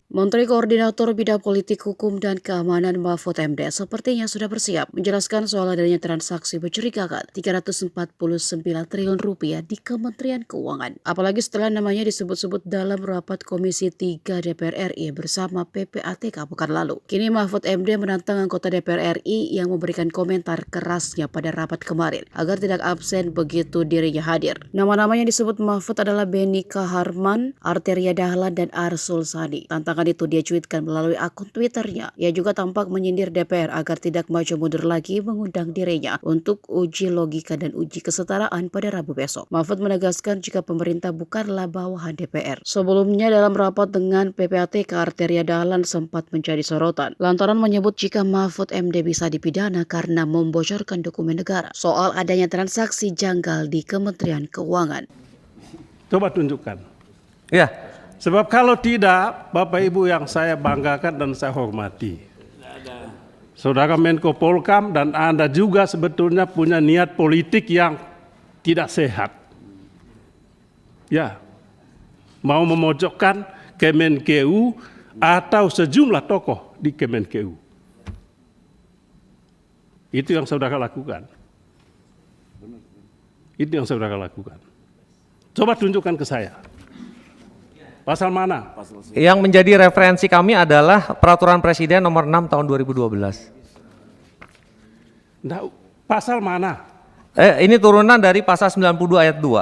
Menteri Koordinator Bidang Politik, Hukum, dan Keamanan Mahfud MD sepertinya sudah bersiap menjelaskan soal adanya transaksi mencurigakan Rp349 triliun di Kementerian Keuangan. Apalagi setelah namanya disebut-sebut dalam rapat Komisi 3 DPR RI bersama PPATK pekan lalu. Kini Mahfud MD menantang anggota DPR RI yang memberikan komentar kerasnya pada rapat kemarin agar tidak absen begitu dirinya hadir. Nama-nama yang disebut Mahfud adalah Beni Kaharman, Arteria Dahlan, dan Arsul Sani. Tantangan itu dia cuitkan melalui akun Twitternya. Ia juga tampak menyindir DPR agar tidak maju mundur lagi mengundang dirinya untuk uji logika dan uji kesetaraan pada Rabu besok. Mahfud menegaskan jika pemerintah bukanlah bawahan DPR. Sebelumnya dalam rapat dengan PPATK, Arteria Dahlan sempat menjadi sorotan lantaran menyebut jika Mahfud MD bisa dipidana karena membocorkan dokumen negara soal adanya transaksi janggal di Kementerian Keuangan. Coba tunjukkan. Ya, Sebab kalau tidak, Bapak Ibu yang saya banggakan dan saya hormati, Saudara Menko Polhukam dan Anda juga sebetulnya punya niat politik yang tidak sehat. Ya, mau memojokkan Kemenkeu atau sejumlah tokoh di Kemenkeu. Itu yang saudara lakukan. Itu yang saudara lakukan. Coba tunjukkan ke saya. Pasal mana? yang menjadi referensi kami adalah Peraturan Presiden Nomor 6 Tahun 2012. Nah, pasal mana? Ini turunan dari Pasal 92 ayat 2.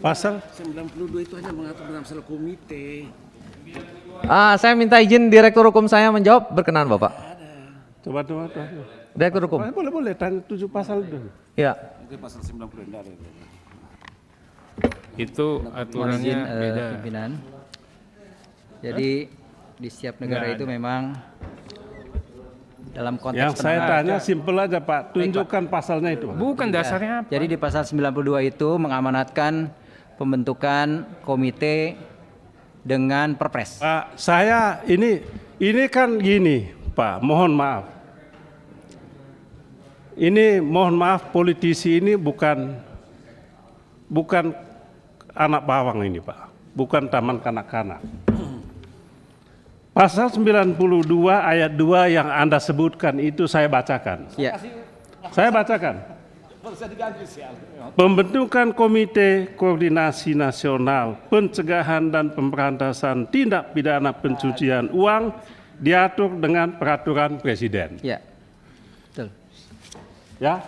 Pasal 92 itu hanya mengatur tentang masalah komite. Saya minta izin Direktur Hukum saya menjawab, berkenan Bapak. coba. Direktur Hukum. Boleh tanya 7 pasal dulu. Ya. Itu pasal 90 enggak ada. Itu aturannya beda. Pimpinan. Jadi di setiap negara Nggak itu ada. memang dalam konteks Yang saya penanganan- tanya simpel aja Pak, tunjukkan pasalnya itu. Pak. Bukan dasarnya apa? Jadi di pasal 92 itu mengamanatkan pembentukan komite dengan perpres. Pak, saya ini kan gini Pak, mohon maaf. Ini mohon maaf politisi ini bukan anak bawang ini Pak, bukan taman kanak-kanak. Pasal 92 ayat 2 yang Anda sebutkan itu saya bacakan. Ya. Saya bacakan. Pembentukan Komite Koordinasi Nasional Pencegahan dan Pemberantasan Tindak Pidana Pencucian Uang diatur dengan Peraturan Presiden. Ya. Betul. Ya,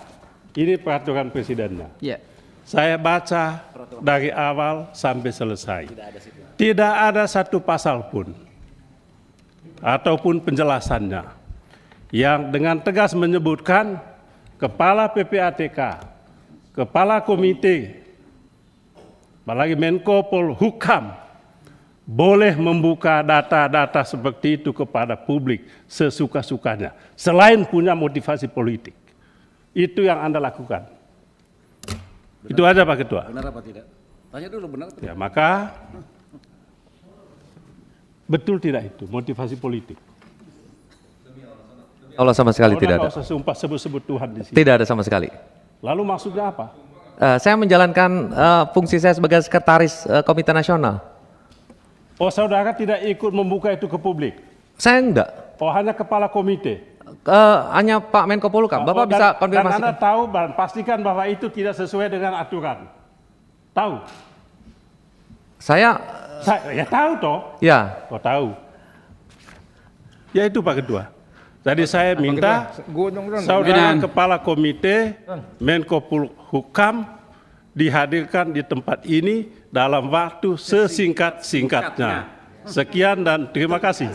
ini Peraturan Presidennya. Ya. Saya baca dari awal sampai selesai. Tidak ada satu pasal pun ataupun penjelasannya yang dengan tegas menyebutkan Kepala PPATK, Kepala Komite, apalagi Menko Polhukam boleh membuka data-data seperti itu kepada publik sesuka-sukanya selain punya motivasi politik. Itu yang Anda lakukan. Itu aja Pak Ketua. Benar apa tidak? Tanya dulu benar apa tidak? Ya, maka betul tidak itu motivasi politik. Allah sama sekali tidak Nggak ada. usah sumpah sebut-sebut Tuhan di sini. Tidak ada sama sekali. Lalu maksudnya apa? Saya menjalankan fungsi saya sebagai sekretaris Komite Nasional. Oh, saudara tidak ikut membuka itu ke publik? Saya enggak. Oh, hanya kepala komite? Hanya Pak Menko Polhukam. Bapak Oh, bisa dan konfirmasi. Anda tahu dan pastikan bahwa itu tidak sesuai dengan aturan. Tahu? Saya Ya tahu toh? ya. Oh, tahu. Ya itu Pak Ketua. Jadi saya minta saudara kepala komite Menko Polhukam dihadirkan di tempat ini dalam waktu sesingkat-singkatnya. Sekian dan terima kasih.